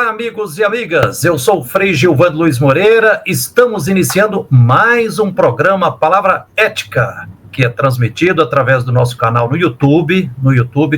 Olá, amigos e amigas, eu sou o Frei Gilvando Luiz Moreira, estamos iniciando mais um programa Palavra Ética, que é transmitido através do nosso canal no YouTube,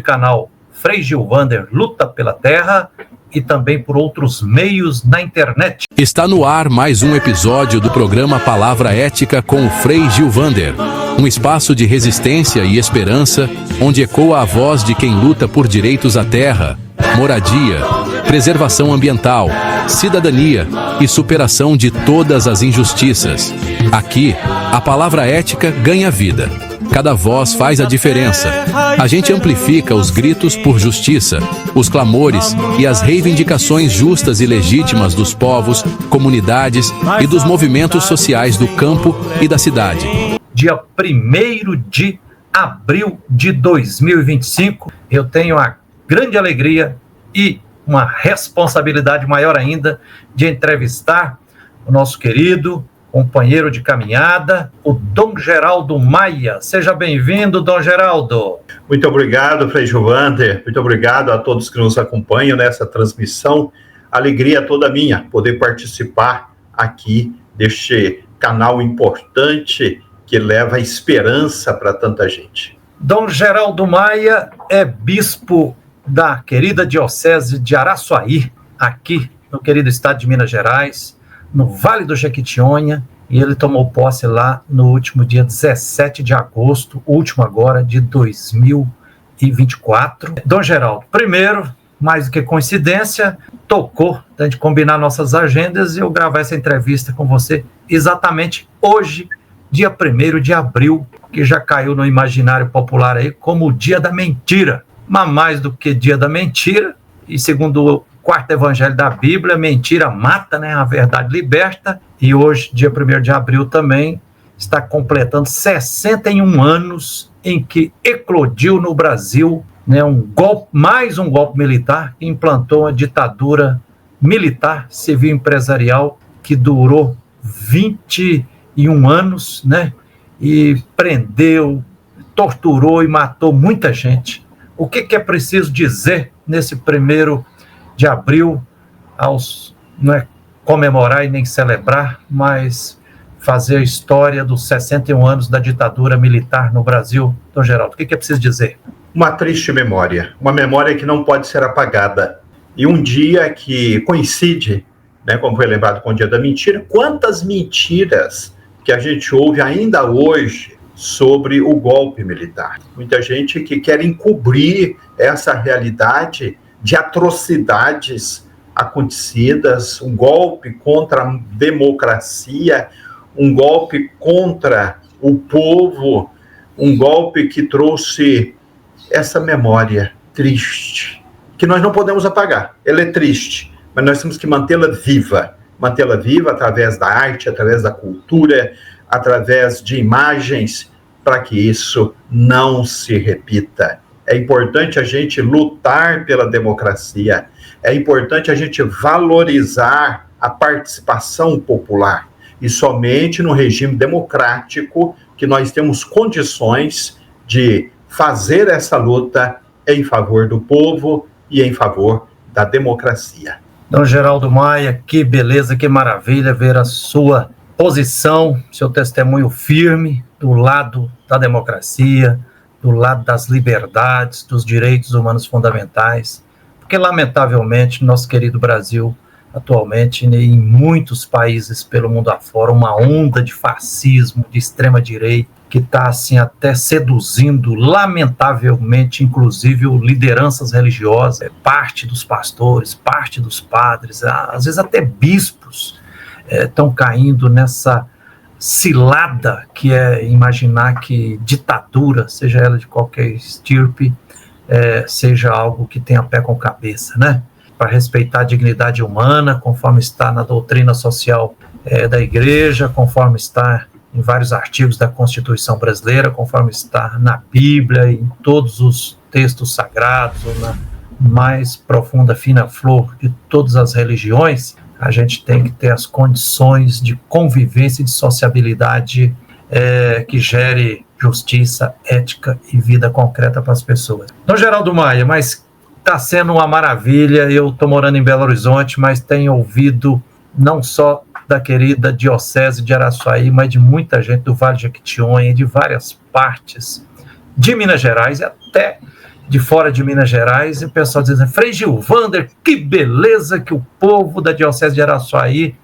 canal Frei Gilvander Luta pela Terra, e também por outros meios na internet. Está no ar mais um episódio do programa Palavra Ética com o Frei Gilvander, um espaço de resistência e esperança, onde ecoa a voz de quem luta por direitos à terra, moradia, preservação ambiental, cidadania e superação de todas as injustiças. Aqui, a palavra ética ganha vida. Cada voz faz a diferença. A gente amplifica os gritos por justiça, os clamores e as reivindicações justas e legítimas dos povos, comunidades e dos movimentos sociais do campo e da cidade. Dia 1º de abril de 2025, eu tenho a grande alegria e uma responsabilidade maior ainda de entrevistar o nosso querido companheiro de caminhada, o Dom Geraldo Maia. Seja bem-vindo, Dom Geraldo. Muito obrigado, Frei Gilvander. Muito obrigado a todos que nos acompanham nessa transmissão. Alegria toda minha poder participar aqui deste canal importante que leva esperança para tanta gente. Dom Geraldo Maia é bispo da querida Diocese de Araçuaí, aqui no querido estado de Minas Gerais, no Vale do Jequitinhonha, e ele tomou posse lá no último dia 17 de agosto, último agora, de 2024. Dom Geraldo, primeiro, mais do que coincidência, tocou da gente combinar nossas agendas e eu gravar essa entrevista com você exatamente hoje, dia 1º de abril, que já caiu no imaginário popular aí como o dia da mentira. Mas mais do que dia da mentira, e segundo o quarto evangelho da Bíblia, mentira mata, né? A verdade liberta. E hoje, dia 1º de abril também, está completando 61 anos em que eclodiu no Brasil, né, mais um golpe militar que implantou uma ditadura militar, civil empresarial, que durou 21 anos, né? E prendeu, torturou e matou muita gente. O que é preciso dizer nesse 1º de abril, não é comemorar e nem celebrar, mas fazer a história dos 61 anos da ditadura militar no Brasil? Dom Geraldo, o que é preciso dizer? Uma triste memória, uma memória que não pode ser apagada. E um dia que coincide, né, como foi lembrado com o dia da mentira, quantas mentiras que a gente ouve ainda hoje sobre o golpe militar. Muita gente que quer encobrir essa realidade de atrocidades acontecidas, um golpe contra a democracia, um golpe contra o povo, um golpe que trouxe essa memória triste, que nós não podemos apagar. Ela é triste, mas nós temos que mantê-la viva através da arte, através da cultura, através de imagens, para que isso não se repita. É importante a gente lutar pela democracia, é importante a gente valorizar a participação popular, e somente no regime democrático que nós temos condições de fazer essa luta em favor do povo e em favor da democracia. Dom Geraldo Maia, que beleza, que maravilha ver a sua posição, seu testemunho firme do lado da democracia, do lado das liberdades, dos direitos humanos fundamentais, porque lamentavelmente nosso querido Brasil, atualmente, em muitos países pelo mundo afora, uma onda de fascismo, de extrema direita, que está assim até seduzindo, lamentavelmente, inclusive lideranças religiosas, parte dos pastores, parte dos padres, às vezes até bispos, estão caindo nessa cilada que é imaginar que ditadura, seja ela de qualquer estirpe, seja algo que tenha pé com cabeça, né? Para respeitar a dignidade humana, conforme está na doutrina social da Igreja, conforme está em vários artigos da Constituição Brasileira, conforme está na Bíblia, em todos os textos sagrados, ou na mais profunda, fina flor de todas as religiões. A gente tem que ter as condições de convivência e de sociabilidade que gere justiça, ética e vida concreta para as pessoas. Então, Geraldo Maia, mas está sendo uma maravilha. Eu estou morando em Belo Horizonte, mas tenho ouvido não só da querida Diocese de Araçuaí, mas de muita gente do Vale de Jequitinhonha, de várias partes de Minas Gerais e até de fora de Minas Gerais, e o pessoal dizendo: Frei Gilvander, que beleza que o povo da Diocese de Araçuaí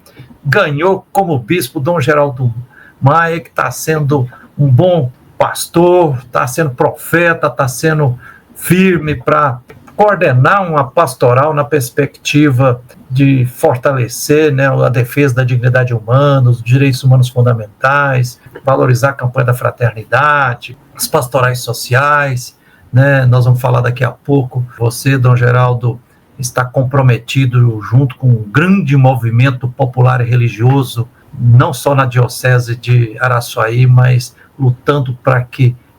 ganhou como bispo Dom Geraldo Maia, que está sendo um bom pastor, está sendo profeta, está sendo firme para coordenar uma pastoral na perspectiva de fortalecer, né, a defesa da dignidade humana, os direitos humanos fundamentais, valorizar a campanha da fraternidade, as pastorais sociais, né? Nós vamos falar daqui a pouco. Você, Dom Geraldo, está comprometido junto com um grande movimento popular e religioso, não só na Diocese de Araçuaí, mas lutando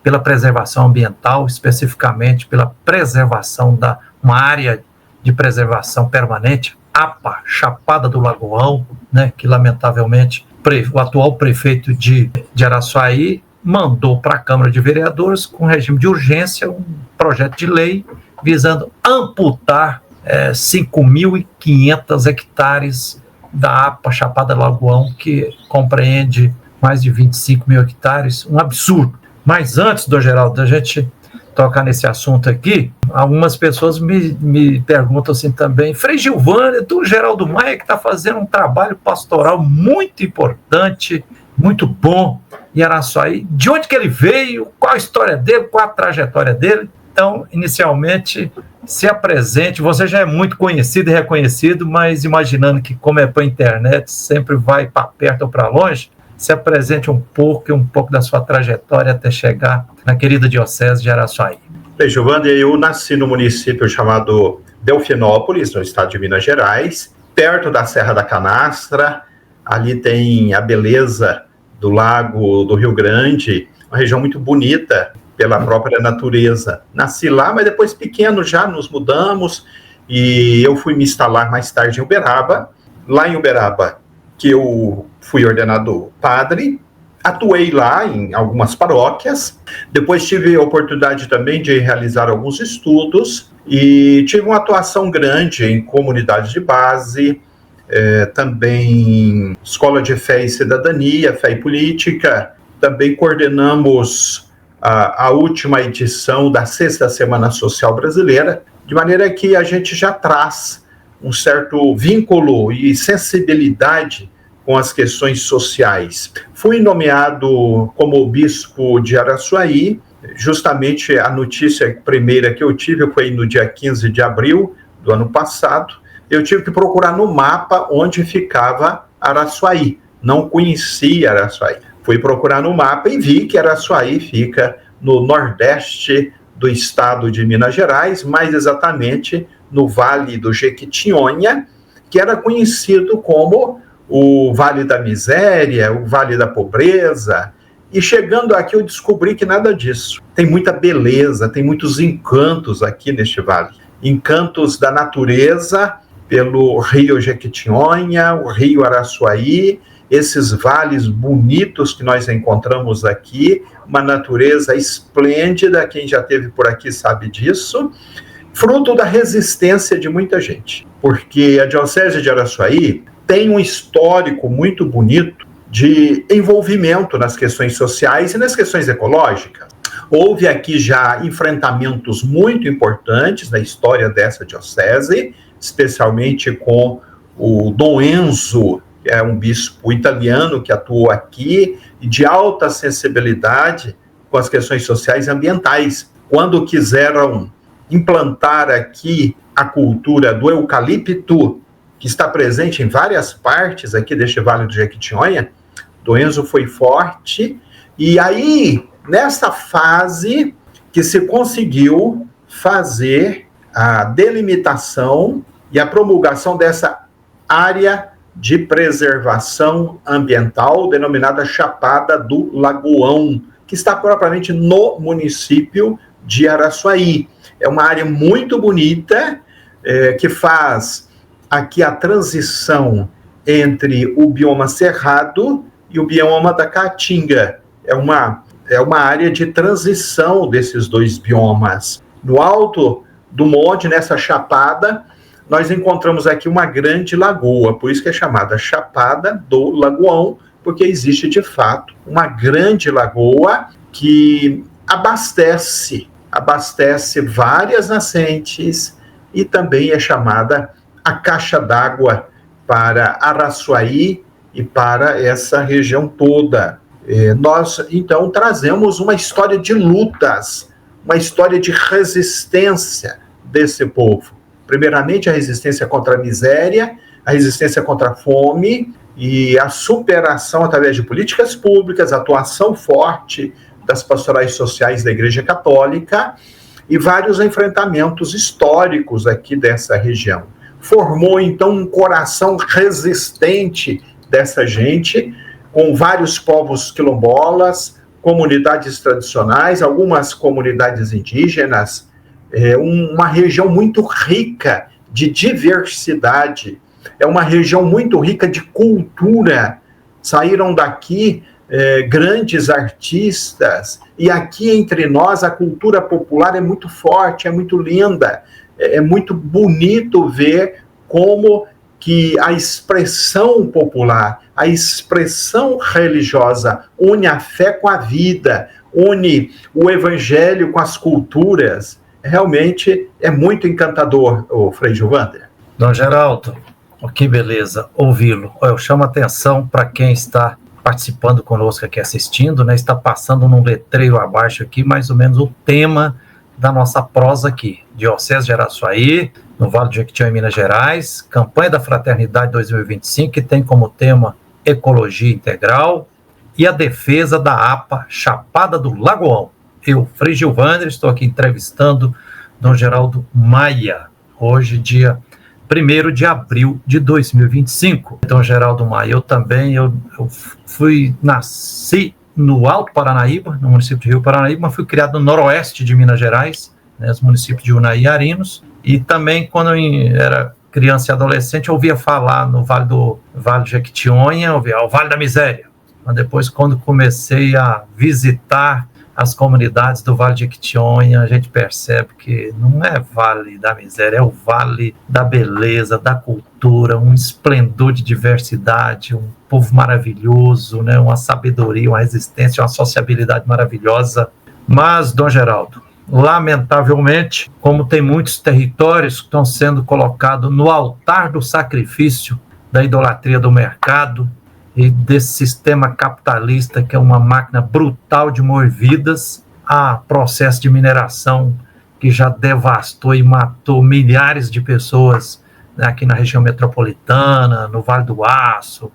pela preservação ambiental, especificamente pela preservação da uma área de preservação permanente, APA, Chapada do Lagoão, né, que lamentavelmente o atual prefeito de Araçuaí mandou para a Câmara de Vereadores, com regime de urgência, um projeto de lei visando amputar 5.500 hectares da APA Chapada do Lagoão, que compreende mais de 25 mil hectares, um absurdo. Mas antes, Dom Geraldo, da gente tocar nesse assunto aqui, algumas pessoas me perguntam assim também: Frei Gilvander, do Geraldo Maia, que está fazendo um trabalho pastoral muito importante, muito bom em Araçuaí, de onde que ele veio, qual a história dele, qual a trajetória dele? Então, inicialmente, se apresente. Você já é muito conhecido e reconhecido, mas imaginando que, como é para a internet, sempre vai para perto ou para longe, se apresente um pouco da sua trajetória até chegar na querida Diocese de Araçuaí. Bem, Gilvander, eu nasci no município chamado Delfinópolis, no estado de Minas Gerais, perto da Serra da Canastra. Ali tem a beleza do Lago do Rio Grande, uma região muito bonita pela própria natureza. Nasci lá, mas depois pequeno já nos mudamos e eu fui me instalar mais tarde em Uberaba. Lá em Uberaba, que eu fui ordenado padre, atuei lá em algumas paróquias, depois tive a oportunidade também de realizar alguns estudos e tive uma atuação grande em comunidades de base, também Escola de Fé e Cidadania, Fé e Política. Também coordenamos a última edição da 6ª Semana Social Brasileira, de maneira que a gente já traz um certo vínculo e sensibilidade com as questões sociais. Fui nomeado como bispo de Araçuaí. Justamente a notícia primeira que eu tive foi no dia 15 de abril do ano passado. Eu tive que procurar no mapa onde ficava Araçuaí. Não conhecia Araçuaí. Fui procurar no mapa e vi que Araçuaí fica no nordeste do estado de Minas Gerais, mais exatamente no Vale do Jequitinhonha, que era conhecido como o Vale da Miséria, o Vale da Pobreza. E chegando aqui eu descobri que nada disso. Tem muita beleza, tem muitos encantos aqui neste vale. Encantos da natureza, pelo rio Jequitinhonha, o rio Araçuaí, esses vales bonitos que nós encontramos aqui, uma natureza esplêndida, quem já esteve por aqui sabe disso, fruto da resistência de muita gente, porque a Diocese de Araçuaí tem um histórico muito bonito de envolvimento nas questões sociais e nas questões ecológicas. Houve aqui já enfrentamentos muito importantes na história dessa diocese, especialmente com o Dom Enzo, que é um bispo italiano que atuou aqui, de alta sensibilidade com as questões sociais e ambientais. Quando quiseram implantar aqui a cultura do eucalipto, que está presente em várias partes aqui deste Vale do Jequitinhonha, Dom Enzo foi forte, e aí, nessa fase que se conseguiu fazer a delimitação e a promulgação dessa área de preservação ambiental, denominada Chapada do Lagoão, que está propriamente no município de Araçuaí. É uma área muito bonita, que faz aqui a transição entre o bioma cerrado e o bioma da Caatinga. É uma área de transição desses dois biomas. No alto do monte, nessa chapada, nós encontramos aqui uma grande lagoa, por isso que é chamada Chapada do Lagoão, porque existe de fato uma grande lagoa que abastece várias nascentes e também é chamada a caixa d'água para Araçuaí e para essa região toda. Nós, então, trazemos uma história de lutas, uma história de resistência desse povo. Primeiramente, a resistência contra a miséria, a resistência contra a fome e a superação através de políticas públicas, a atuação forte das pastorais sociais da Igreja Católica e vários enfrentamentos históricos aqui dessa região. Formou, então, um coração resistente dessa gente, com vários povos quilombolas, comunidades tradicionais, algumas comunidades indígenas, uma região muito rica de diversidade, é uma região muito rica de cultura. Saíram daqui grandes artistas, e aqui entre nós a cultura popular é muito forte, é muito linda, é muito bonito ver como que a expressão popular, a expressão religiosa une a fé com a vida, une o evangelho com as culturas. Realmente é muito encantador, o Frei Gilvander. Dom Geraldo, que beleza ouvi-lo. Eu chamo a atenção para quem está participando conosco aqui, assistindo, né? Está passando num letreiro abaixo aqui, mais ou menos o tema da nossa prosa aqui. Diocese de Araçuaí, no Vale do Jequitinhonha, em Minas Gerais, campanha da Fraternidade 2025, que tem como tema Ecologia Integral e a defesa da APA Chapada do Lagoão. Eu, Frei Gilvander, estou aqui entrevistando Dom Geraldo Maia, hoje, dia 1º de abril de 2025. Dom Geraldo Maia, eu também, eu nasci no Alto Paranaíba, no município de Rio Paranaíba, mas fui criado no noroeste de Minas Gerais, né, os municípios de Unai e Arinos, e também, quando eu era criança e adolescente, eu ouvia falar no Vale do Jequitinhonha, eu ouvia o Vale da Miséria. Mas depois, quando comecei a visitar as comunidades do Vale de Jequitinhonha, a gente percebe que não é Vale da Miséria, é o Vale da Beleza, da cultura, um esplendor de diversidade, um povo maravilhoso, né? Uma sabedoria, uma resistência, uma sociabilidade maravilhosa. Mas, Dom Geraldo, lamentavelmente, como tem muitos territórios que estão sendo colocados no altar do sacrifício da idolatria do mercado, e desse sistema capitalista que é uma máquina brutal de moer vidas, há processo de mineração que já devastou e matou milhares de pessoas, né, aqui na região metropolitana, no Vale do Aço,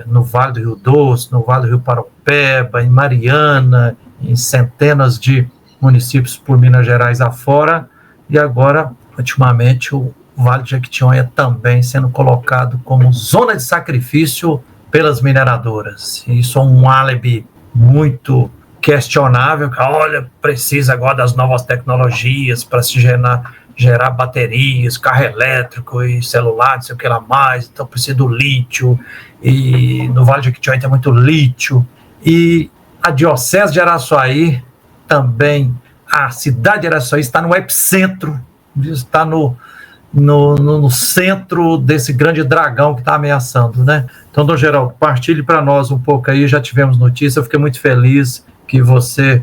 no Vale do Rio Doce, no Vale do Rio Paropeba, em Mariana, em centenas de municípios por Minas Gerais afora, e agora, ultimamente, o Vale de Jequitinhonha também sendo colocado como zona de sacrifício pelas mineradoras. Isso é um álibi muito questionável, que, olha, precisa agora das novas tecnologias para se gerar baterias, carro elétrico e celular, não sei o que lá mais, então precisa do lítio, e no Vale de Jequitinhonha tem muito lítio, e a Diocese de Araçuaí também, a cidade de Araçuaí está no epicentro, está no centro desse grande dragão que está ameaçando, né? Então, Dom Geraldo, partilhe para nós um pouco aí, já tivemos notícia, eu fiquei muito feliz que você,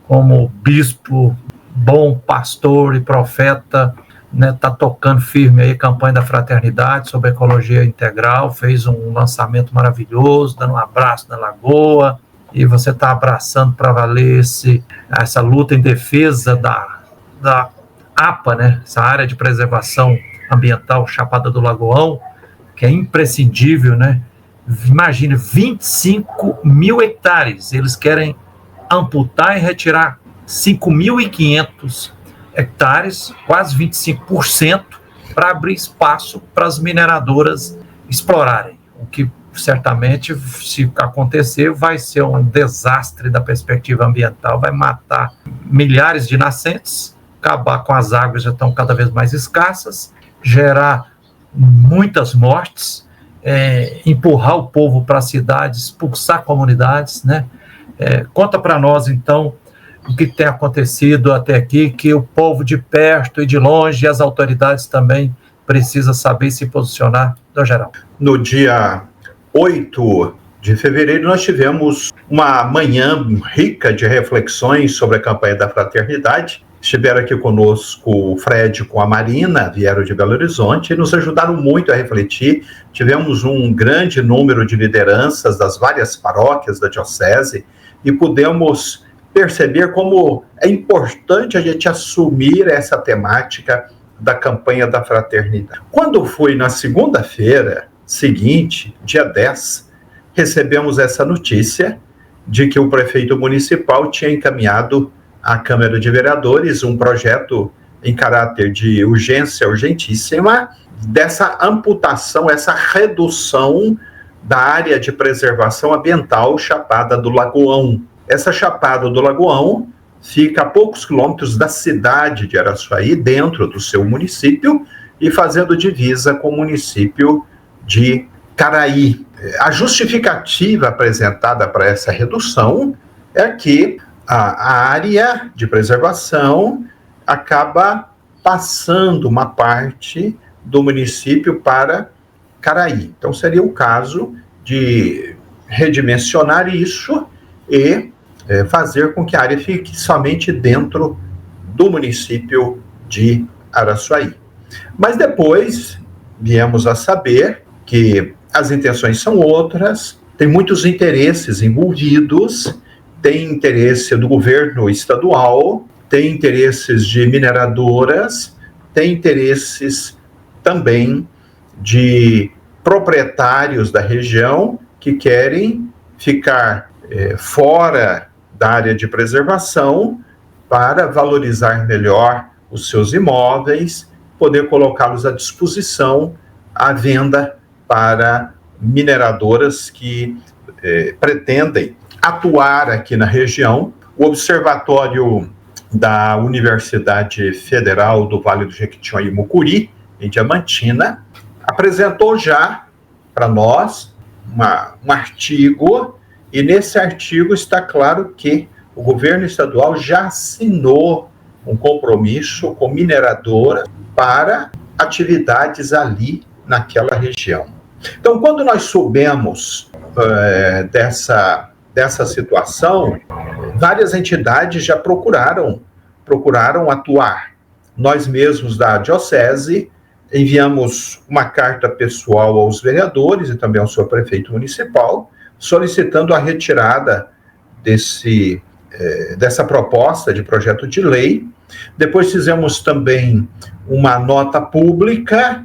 como bispo, bom pastor e profeta, né, tá tocando firme aí a campanha da Fraternidade sobre ecologia integral, fez um lançamento maravilhoso, dando um abraço na Lagoa, e você está abraçando para valer essa luta em defesa da APA, né, essa área de preservação ambiental Chapada do Lagoão, que é imprescindível, né? Imagine, 25 mil hectares, eles querem amputar e retirar 5.500 hectares, quase 25%, para abrir espaço para as mineradoras explorarem, o que certamente, se acontecer, vai ser um desastre da perspectiva ambiental, vai matar milhares de nascentes, acabar com as águas, já estão cada vez mais escassas, gerar muitas mortes, empurrar o povo para as cidades, expulsar comunidades, né? Conta para nós, então, o que tem acontecido até aqui, que o povo de perto e de longe, e as autoridades também precisam saber se posicionar, no geral. No dia 8 de fevereiro, nós tivemos uma manhã rica de reflexões sobre a campanha da fraternidade. Estiveram aqui conosco o Fred com a Marina, vieram de Belo Horizonte, e nos ajudaram muito a refletir. Tivemos um grande número de lideranças das várias paróquias da diocese e pudemos perceber como é importante a gente assumir essa temática da campanha da fraternidade. Quando foi na segunda-feira seguinte, dia 10, recebemos essa notícia de que o prefeito municipal tinha encaminhado à Câmara de Vereadores um projeto em caráter de urgência urgentíssima dessa amputação, essa redução da área de preservação ambiental Chapada do Lagoão. Essa Chapada do Lagoão fica a poucos quilômetros da cidade de Araçuaí, dentro do seu município, e fazendo divisa com o município de Caraí. A justificativa apresentada para essa redução é que a área de preservação acaba passando uma parte do município para Caraí. Então, seria o caso de redimensionar isso e fazer com que a área fique somente dentro do município de Araçuaí. Mas depois viemos a saber que as intenções são outras, tem muitos interesses envolvidos, tem interesse do governo estadual, tem interesses de mineradoras, tem interesses também de proprietários da região que querem ficar fora da área de preservação para valorizar melhor os seus imóveis, poder colocá-los à disposição à venda para mineradoras que pretendem atuar aqui na região. O Observatório da Universidade Federal do Vale do Jequitinhonha e Mucuri, em Diamantina, apresentou já para nós um artigo, e nesse artigo está claro que o governo estadual já assinou um compromisso com mineradora para atividades ali naquela região. Então, quando nós soubemos dessa situação, várias entidades já procuraram atuar. Nós mesmos da diocese enviamos uma carta pessoal aos vereadores e também ao seu prefeito municipal, solicitando a retirada dessa proposta de projeto de lei. Depois fizemos também uma nota pública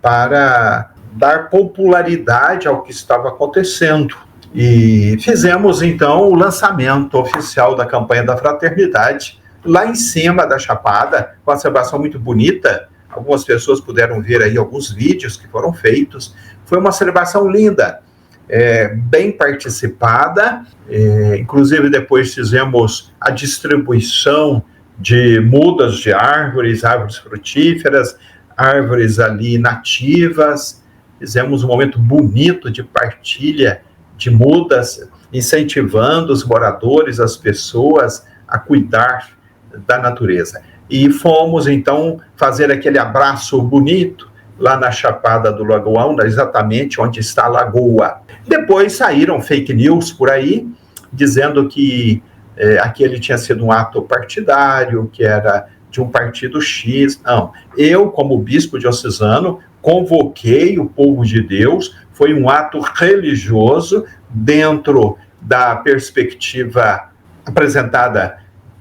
para dar popularidade ao que estava acontecendo. E fizemos, então, o lançamento oficial da campanha da fraternidade, lá em cima da Chapada, com uma celebração muito bonita. Algumas pessoas puderam ver aí alguns vídeos que foram feitos. Foi uma celebração linda, bem participada. Inclusive, depois fizemos a distribuição de mudas de árvores frutíferas, árvores ali nativas. Fizemos um momento bonito de partilha de mudas, incentivando os moradores, as pessoas a cuidar da natureza. E fomos, então, fazer aquele abraço bonito lá na Chapada do Lagoão, exatamente onde está a lagoa. Depois saíram fake news por aí, dizendo que aquele tinha sido um ato partidário, que era de um partido X. Não, eu, como bispo diocesano, convoquei o povo de Deus, foi um ato religioso dentro da perspectiva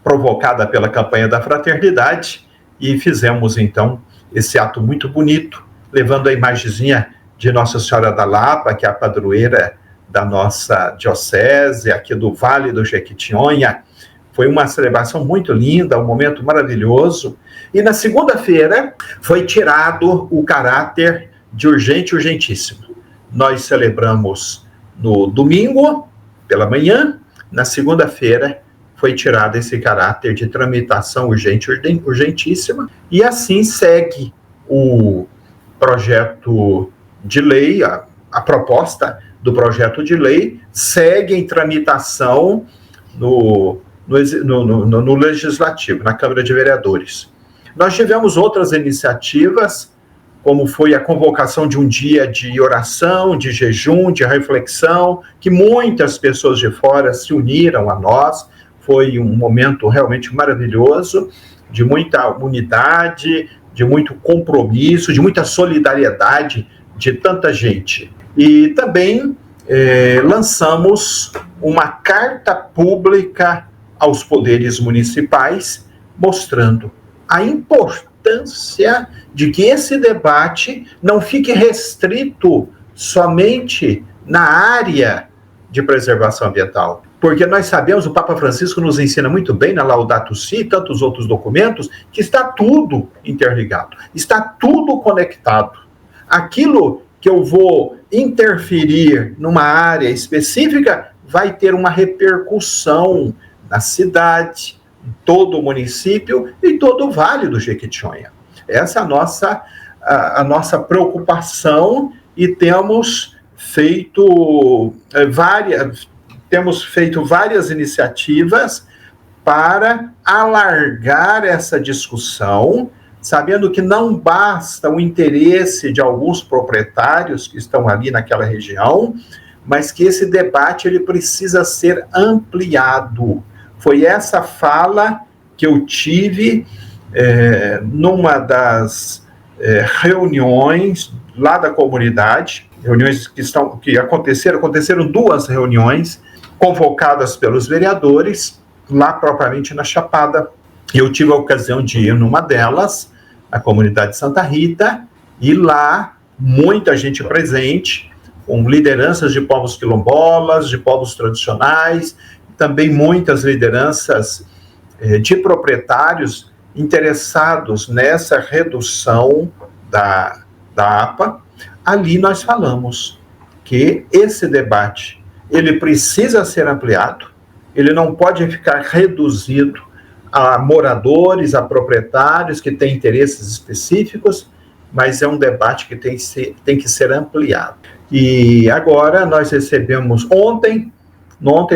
provocada pela campanha da fraternidade, e fizemos, então, esse ato muito bonito, levando a imagenzinha de Nossa Senhora da Lapa, que é a padroeira da nossa diocese, aqui do Vale do Jequitinhonha. Foi uma celebração muito linda, um momento maravilhoso. E na segunda-feira foi tirado o caráter de urgente, urgentíssimo. Nós celebramos no domingo, pela manhã. Na segunda-feira foi tirado esse caráter de tramitação urgente, urgentíssima. E assim segue o projeto de lei, a proposta do projeto de lei, segue em tramitação no no Legislativo, na Câmara de Vereadores. Nós tivemos outras iniciativas, como foi a convocação de um dia de oração, de jejum, de reflexão, que muitas pessoas de fora se uniram a nós. Foi um momento realmente maravilhoso, de muita unidade, de muito compromisso, de muita solidariedade de tanta gente. E também lançamos uma carta pública aos poderes municipais, mostrando a importância de que esse debate não fique restrito somente na área de preservação ambiental. Porque nós sabemos, o Papa Francisco nos ensina muito bem na Laudato Si e tantos outros documentos, que está tudo interligado, está tudo conectado. Aquilo que eu vou interferir numa área específica vai ter uma repercussão na cidade, em todo o município e todo o Vale do Jequitinhonha. Essa é a nossa preocupação e temos feito várias iniciativas para alargar essa discussão, sabendo que não basta o interesse de alguns proprietários que estão ali naquela região, mas que esse debate ele precisa ser ampliado. Foi essa fala que eu tive numa das reuniões lá da comunidade, reuniões que aconteceram 2 reuniões convocadas pelos vereadores, lá propriamente na Chapada. Eu tive a ocasião de ir numa delas, a comunidade Santa Rita, e lá muita gente presente, com lideranças de povos quilombolas, de povos tradicionais, também muitas lideranças de proprietários interessados nessa redução da APA. Ali nós falamos que esse debate ele precisa ser ampliado, ele não pode ficar reduzido a moradores, a proprietários que têm interesses específicos, mas é um debate que tem que ser ampliado. E agora nós recebemos, ontem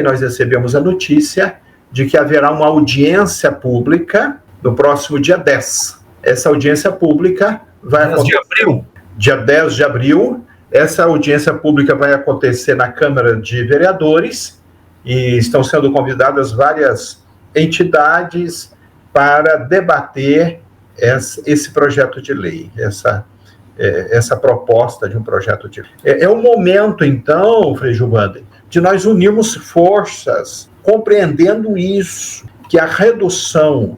nós recebemos a notícia de que haverá uma audiência pública no próximo dia 10. Essa audiência pública vai acontecer dia 10 de abril. Essa audiência pública vai acontecer na Câmara de Vereadores e estão sendo convidadas várias entidades para debater esse projeto de lei, essa proposta de um projeto de lei. É o momento, então, Frei Gilvander, de nós unirmos forças, compreendendo isso, que a redução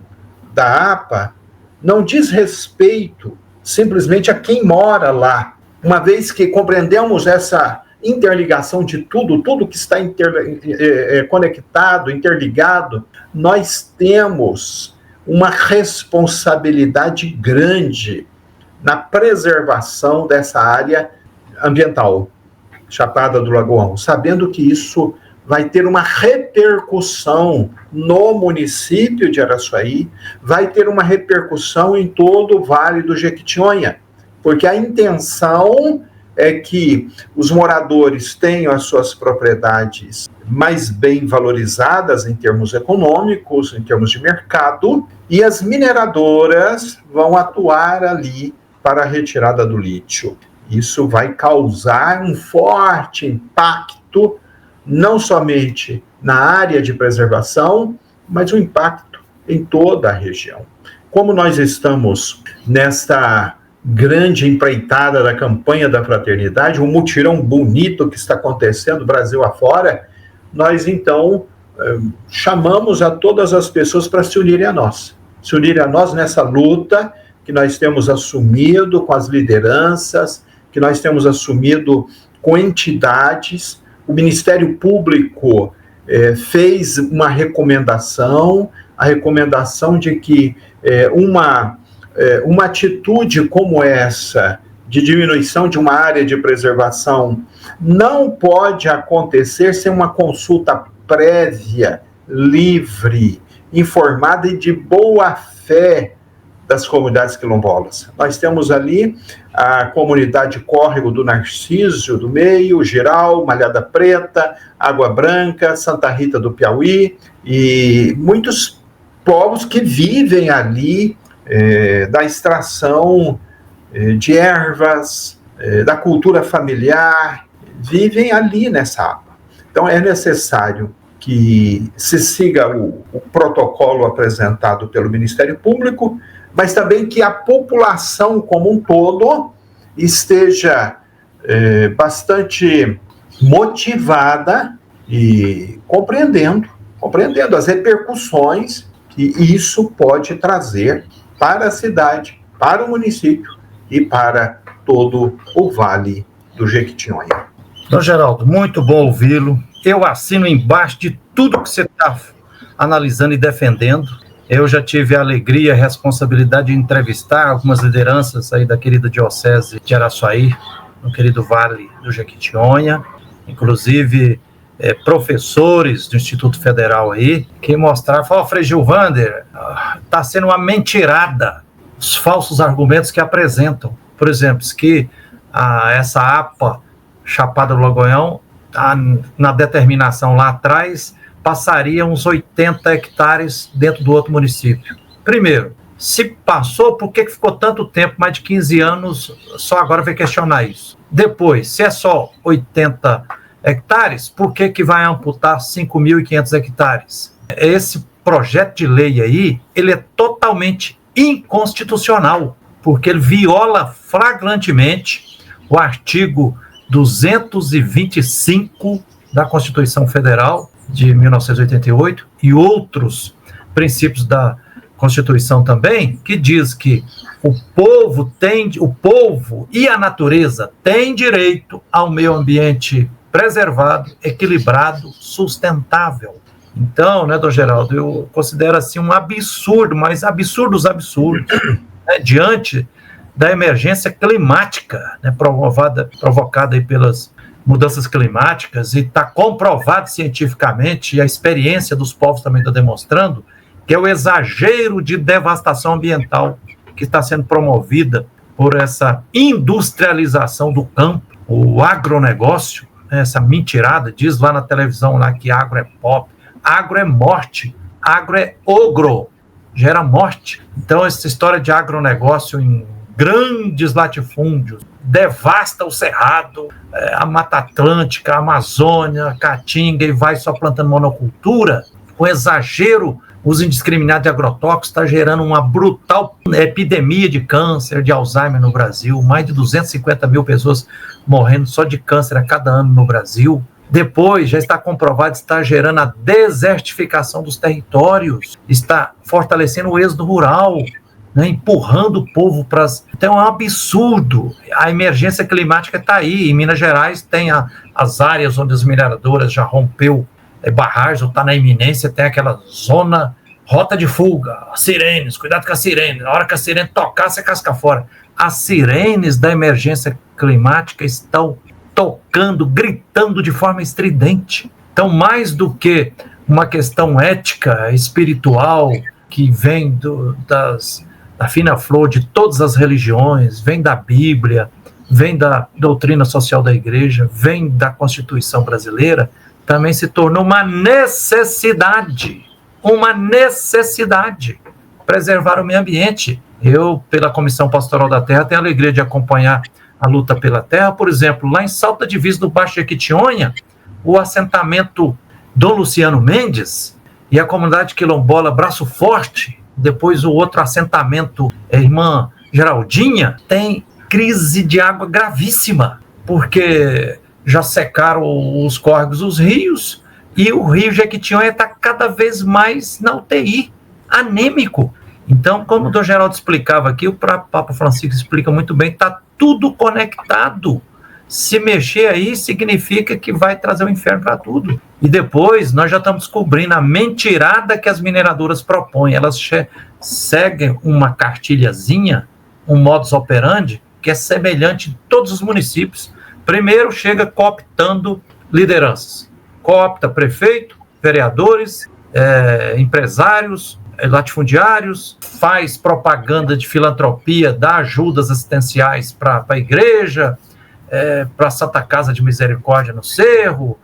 da APA não diz respeito simplesmente a quem mora lá. Uma vez que compreendemos essa interligação de tudo que está conectado, interligado, nós temos uma responsabilidade grande na preservação dessa área ambiental, Chapada do Lagoão, sabendo que isso vai ter uma repercussão no município de Araçuaí, vai ter uma repercussão em todo o Vale do Jequitinhonha, porque a intenção é que os moradores tenham as suas propriedades mais bem valorizadas em termos econômicos, em termos de mercado, e as mineradoras vão atuar ali para a retirada do lítio. Isso vai causar um forte impacto, não somente na área de preservação, mas um impacto em toda a região. Como nós estamos nesta grande empreitada da campanha da fraternidade, um mutirão bonito que está acontecendo Brasil afora, nós então chamamos a todas as pessoas para se unirem a nós nessa luta que nós temos assumido com as lideranças, que nós temos assumido com entidades. O Ministério Público fez uma recomendação, a recomendação de que uma atitude como essa, de diminuição de uma área de preservação, não pode acontecer sem uma consulta prévia, livre, informada e de boa fé das comunidades quilombolas. Nós temos ali a comunidade Córrego do Narciso do Meio, Giral, Malhada Preta, Água Branca, Santa Rita do Piauí, e muitos povos que vivem ali da extração de ervas, da cultura familiar, vivem ali nessa APA. Então é necessário que se siga o protocolo apresentado pelo Ministério Público, mas também que a população como um todo esteja bastante motivada e compreendendo as repercussões que isso pode trazer para a cidade, para o município e para todo o Vale do Jequitinhonha. Dom Geraldo, muito bom ouvi-lo. Eu assino embaixo de tudo que você está analisando e defendendo. Eu já tive a alegria e a responsabilidade de entrevistar algumas lideranças aí da querida Diocese de Araçuaí, no querido Vale do Jequitinhonha, inclusive professores do Instituto Federal aí, que mostraram, falaram, Frei Gilvander, está sendo uma mentirada os falsos argumentos que apresentam. Por exemplo, que essa APA Chapada do Lagoão, na determinação lá atrás, passaria uns 80 hectares dentro do outro município. Primeiro, se passou, por que ficou tanto tempo, mais de 15 anos, só agora vai questionar isso? Depois, se é só 80 hectares, por que vai amputar 5.500 hectares? Esse projeto de lei aí, ele é totalmente inconstitucional, porque ele viola flagrantemente o artigo 225 da Constituição Federal de 1988 e outros princípios da Constituição também, que diz que o povo e a natureza têm direito ao meio ambiente preservado, equilibrado, sustentável. Então, né, Dom Geraldo, eu considero assim um absurdo, mas absurdos, né, diante da emergência climática, né, provocada aí pelas mudanças climáticas, e está comprovado cientificamente, e a experiência dos povos também está demonstrando, que é o exagero de devastação ambiental que está sendo promovida por essa industrialização do campo, o agronegócio, né, essa mentirada, diz lá na televisão lá que agro é pop, agro é morte, agro é ogro, gera morte. Então essa história de agronegócio em grandes latifúndios, devasta o Cerrado, a Mata Atlântica, a Amazônia, a Caatinga, e vai só plantando monocultura, com exagero, uso indiscriminado de agrotóxicos, está gerando uma brutal epidemia de câncer, de Alzheimer no Brasil, mais de 250 mil pessoas morrendo só de câncer a cada ano no Brasil. Depois, já está comprovado, está gerando a desertificação dos territórios, está fortalecendo o êxodo rural, né, empurrando o povo para as... Então é um absurdo. A emergência climática está aí. Em Minas Gerais tem as áreas onde as mineradoras já rompeu barragens, ou está na iminência, tem aquela zona, rota de fuga, sirenes, cuidado com a sirene, na hora que a sirene tocar, você casca fora. As sirenes da emergência climática estão tocando, gritando de forma estridente. Então, mais do que uma questão ética, espiritual, que vem da fina flor de todas as religiões, vem da Bíblia, vem da doutrina social da igreja, vem da Constituição brasileira, também se tornou uma necessidade preservar o meio ambiente. Eu, pela Comissão Pastoral da Terra, tenho a alegria de acompanhar a luta pela terra. Por exemplo, lá em Salto da Divisa do Baixo Jequitinhonha, o assentamento Dom Luciano Mendes e a comunidade quilombola Braço Forte, depois o outro assentamento, Irmã Geraldinha, tem crise de água gravíssima, porque já secaram os córregos, os rios, e o rio Jequitinhonha está cada vez mais na UTI, anêmico. Então, como o Dom Geraldo explicava aqui, o Papa Francisco explica muito bem, está tudo conectado. Se mexer aí, significa que vai trazer o inferno para tudo. E depois, nós já estamos descobrindo a mentirada que as mineradoras propõem. Elas seguem uma cartilhazinha, um modus operandi, que é semelhante em todos os municípios. Primeiro, chega cooptando lideranças. Coopta prefeito, vereadores, empresários, latifundiários, faz propaganda de filantropia, dá ajudas assistenciais para a igreja, para a Santa Casa de Misericórdia no Cerro,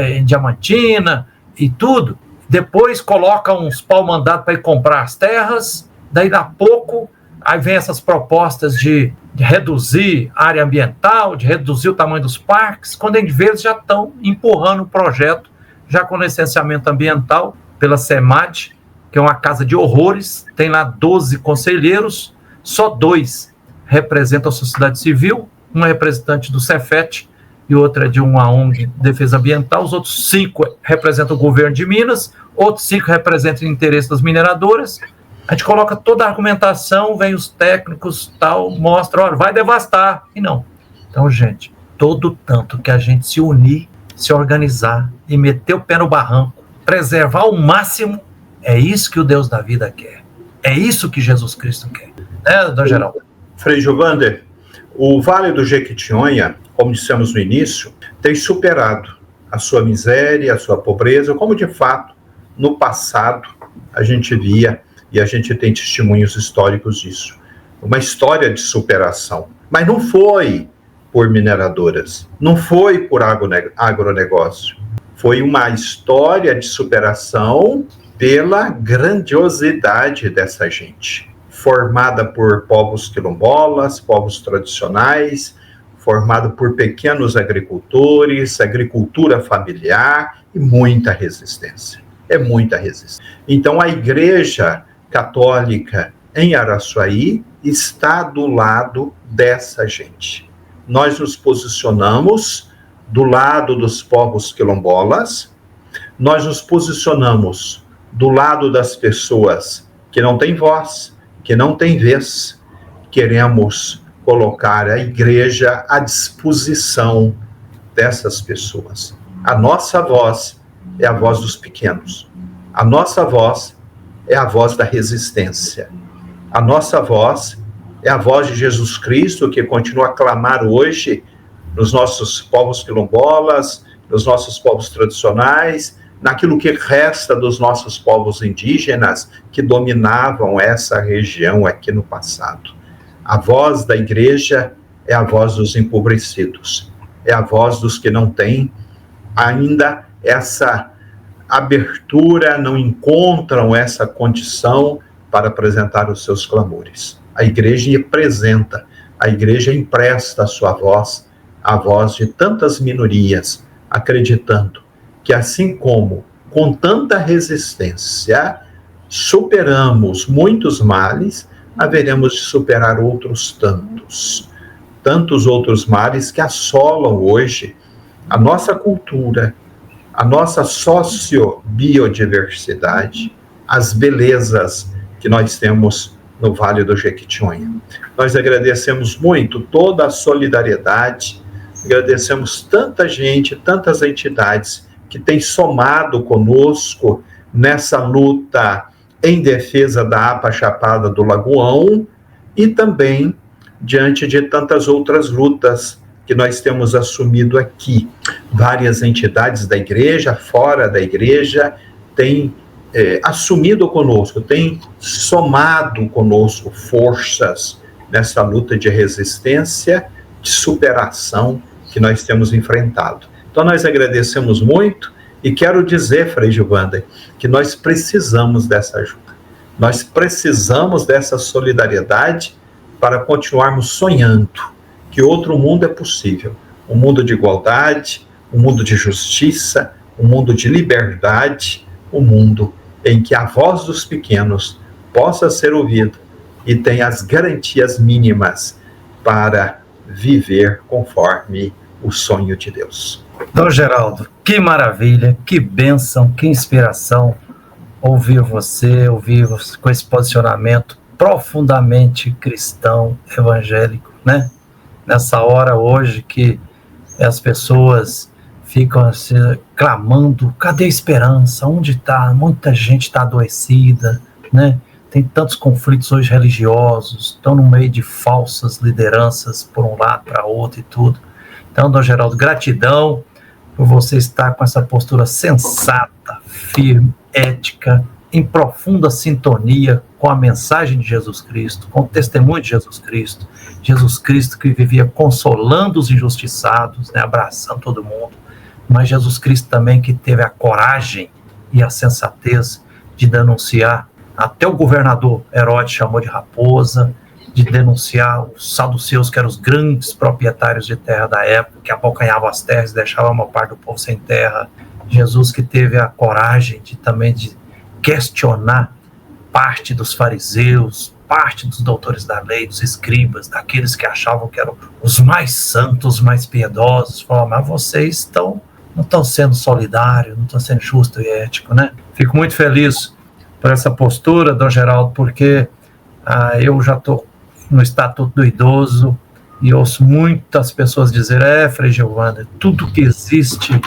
em Diamantina e tudo. Depois coloca uns pau-mandados para ir comprar as terras, daí dá pouco, aí vem essas propostas de reduzir a área ambiental, de reduzir o tamanho dos parques, quando em vez já estão empurrando o projeto, já com licenciamento ambiental pela SEMAD, que é uma casa de horrores, tem lá 12 conselheiros, só 2 representam a sociedade civil, um representante do Cefet e outra de uma ONG de defesa ambiental, os outros 5 representam o governo de Minas, outros 5 representam o interesse das mineradoras. A gente coloca toda a argumentação, vem os técnicos, tal, mostra, olha, vai devastar, e não. Então, gente, todo tanto que a gente se unir, se organizar e meter o pé no barranco, preservar ao máximo, é isso que o Deus da vida quer. É isso que Jesus Cristo quer. Né, doutor Geraldo? Frei Gilvander, o Vale do Jequitinhonha, como dissemos no início, tem superado a sua miséria, a sua pobreza, como de fato, no passado, a gente via, e a gente tem testemunhos históricos disso. Uma história de superação. Mas não foi por mineradoras, não foi por agronegócio. Foi uma história de superação pela grandiosidade dessa gente. Formada por povos quilombolas, povos tradicionais, formado por pequenos agricultores, agricultura familiar e muita resistência. É muita resistência. Então a Igreja Católica em Araçuaí está do lado dessa gente. Nós nos posicionamos do lado dos povos quilombolas, nós nos posicionamos do lado das pessoas que não têm voz, que não têm vez. Queremos colocar a igreja à disposição dessas pessoas. A nossa voz é a voz dos pequenos. A nossa voz é a voz da resistência. A nossa voz é a voz de Jesus Cristo, que continua a clamar hoje nos nossos povos quilombolas, nos nossos povos tradicionais, naquilo que resta dos nossos povos indígenas que dominavam essa região aqui no passado. A voz da igreja é a voz dos empobrecidos, é a voz dos que não têm ainda essa abertura, não encontram essa condição para apresentar os seus clamores. A igreja apresenta, a igreja empresta a sua voz, a voz de tantas minorias, acreditando que assim como com tanta resistência superamos muitos males, haveremos de superar outros tantos outros males que assolam hoje a nossa cultura, a nossa sociobiodiversidade, as belezas que nós temos no Vale do Jequitinhonha. Nós agradecemos muito toda a solidariedade, agradecemos tanta gente, tantas entidades que têm somado conosco nessa luta em defesa da APA Chapada do Lagoão e também diante de tantas outras lutas que nós temos assumido aqui. Várias entidades da igreja, fora da igreja, têm assumido conosco, têm somado conosco forças nessa luta de resistência, de superação que nós temos enfrentado. Então nós agradecemos muito e quero dizer, Frei Gilvander, que nós precisamos dessa ajuda. Nós precisamos dessa solidariedade para continuarmos sonhando que outro mundo é possível. Um mundo de igualdade, um mundo de justiça, um mundo de liberdade, um mundo em que a voz dos pequenos possa ser ouvida e tenha as garantias mínimas para viver conforme o sonho de Deus. Dom Geraldo, que maravilha, que bênção, que inspiração ouvir você com esse posicionamento profundamente cristão, evangélico, né? Nessa hora hoje que as pessoas ficam assim, clamando, cadê a esperança? Onde está? Muita gente está adoecida, né? Tem tantos conflitos hoje religiosos, estão no meio de falsas lideranças por um lado, para outro e tudo. Então, Dom Geraldo, gratidão por você estar com essa postura sensata, firme, ética, em profunda sintonia com a mensagem de Jesus Cristo, com o testemunho de Jesus Cristo que vivia consolando os injustiçados, né, abraçando todo mundo, mas Jesus Cristo também que teve a coragem e a sensatez de denunciar, até o governador Herodes chamou de raposa, de denunciar os saduceus, que eram os grandes proprietários de terra da época, que abocanhavam as terras e deixavam a maior parte do povo sem terra. Jesus que teve a coragem também de questionar parte dos fariseus, parte dos doutores da lei, dos escribas, daqueles que achavam que eram os mais santos, os mais piedosos. Falaram, mas vocês não estão sendo solidários, não estão sendo justos e éticos, né? Fico muito feliz por essa postura, Dom Geraldo, porque eu já estou no Estatuto do Idoso e ouço muitas pessoas dizer, Frei Gilvander, tudo que existe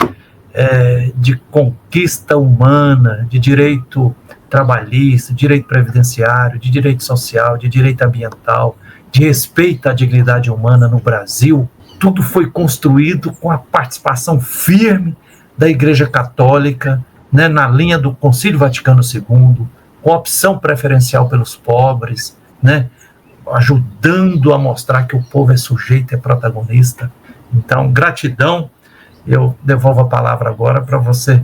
de conquista humana, de direito trabalhista, de direito previdenciário, de direito social, de direito ambiental, de respeito à dignidade humana no Brasil, tudo foi construído com a participação firme da Igreja Católica, né, na linha do Concílio Vaticano II, com opção preferencial pelos pobres, né, ajudando a mostrar que o povo é sujeito, é protagonista. Então, gratidão. Eu devolvo a palavra agora para você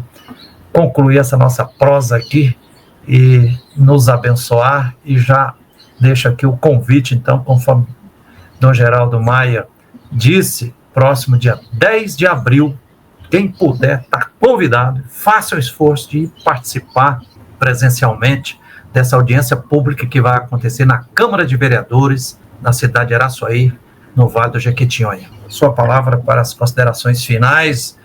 concluir essa nossa prosa aqui e nos abençoar, e já deixo aqui o convite, então, conforme Dom Geraldo Maia disse, próximo dia 10 de abril, quem puder está convidado, faça o esforço de participar presencialmente dessa audiência pública que vai acontecer na Câmara de Vereadores, na cidade de Araçuaí, no Vale do Jequitinhonha. Sua palavra para as considerações finais,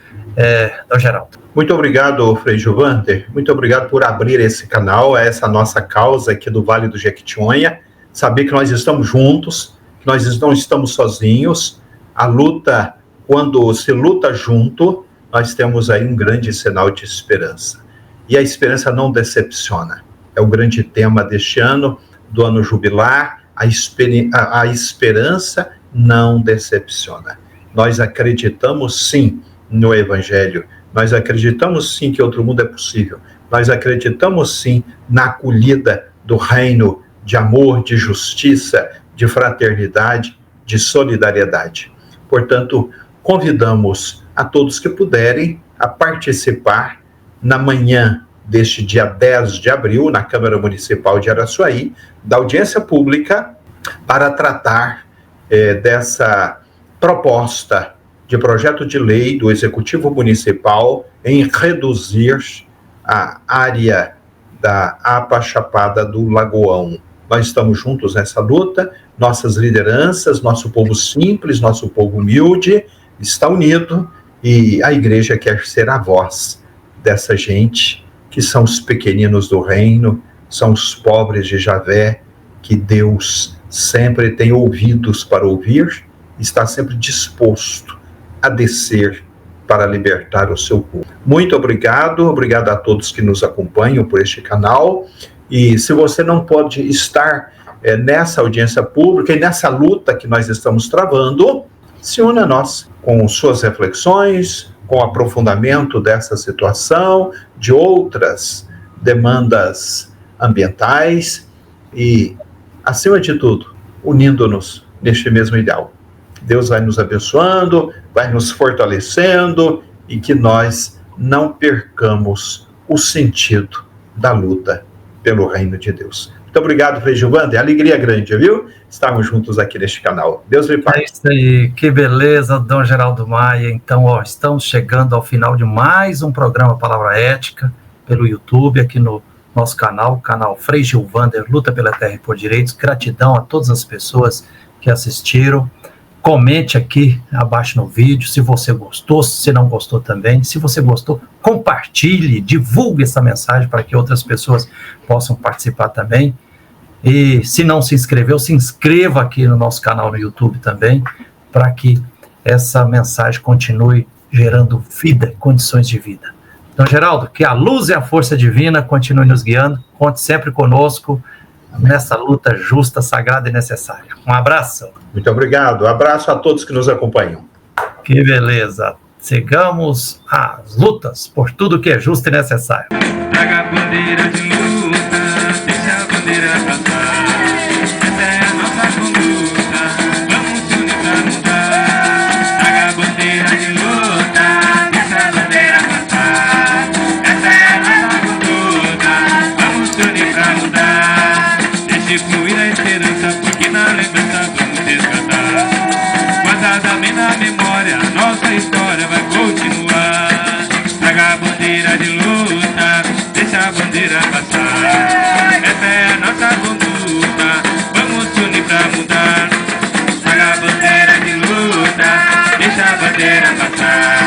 Dom Geraldo. Muito obrigado, Frei Gilvander. Muito obrigado por abrir esse canal, essa nossa causa aqui do Vale do Jequitinhonha. Saber que nós estamos juntos, que nós não estamos sozinhos. A luta, quando se luta junto, nós temos aí um grande sinal de esperança. E a esperança não decepciona. É o grande tema deste ano, do ano jubilar. A esperança não decepciona. Nós acreditamos sim no Evangelho, nós acreditamos sim que outro mundo é possível, nós acreditamos sim na acolhida do reino de amor, de justiça, de fraternidade, de solidariedade. Portanto, convidamos a todos que puderem a participar na manhã deste dia 10 de abril, na Câmara Municipal de Araçuaí, da audiência pública para tratar dessa proposta de projeto de lei do Executivo Municipal em reduzir a área da APA Chapada do Lagoão. Nós estamos juntos nessa luta, nossas lideranças, nosso povo simples, nosso povo humilde está unido, e a igreja quer ser a voz dessa gente que são os pequeninos do reino, são os pobres de Javé, que Deus sempre tem ouvidos para ouvir, está sempre disposto a descer para libertar o seu povo. Muito obrigado a todos que nos acompanham por este canal, e se você não pode estar nessa audiência pública e nessa luta que nós estamos travando, se una a nós com suas reflexões, com o aprofundamento dessa situação, de outras demandas ambientais e, acima de tudo, unindo-nos neste mesmo ideal. Deus vai nos abençoando, vai nos fortalecendo, e que nós não percamos o sentido da luta pelo reino de Deus. Muito obrigado, Frei Gilvander. Alegria grande, viu? Estarmos juntos aqui neste canal. Deus lhe pague. É isso aí, que beleza, Dom Geraldo Maia. Então, estamos chegando ao final de mais um programa Palavra Ética, pelo YouTube, aqui no nosso canal, canal Frei Gilvander, Luta pela Terra e por Direitos. Gratidão a todas as pessoas que assistiram. Comente aqui abaixo no vídeo se você gostou, se não gostou também. Se você gostou, compartilhe, divulgue essa mensagem para que outras pessoas possam participar também. E se não se inscreveu, se inscreva aqui no nosso canal no YouTube também, para que essa mensagem continue gerando vida, condições de vida. Então, Geraldo, que a luz e a força divina continue nos guiando. Conte sempre conosco nessa luta justa, sagrada e necessária. Um abraço. Muito obrigado. Abraço a todos que nos acompanham. Que beleza. Sigamos as lutas por tudo que é justo e necessário. Traga a bandeira de luz. a história vai continuar. Traga a bandeira de luta, deixa a bandeira passar. Essa é a nossa conduta, vamos se unir pra mudar. Traga a bandeira de luta, deixa a bandeira passar.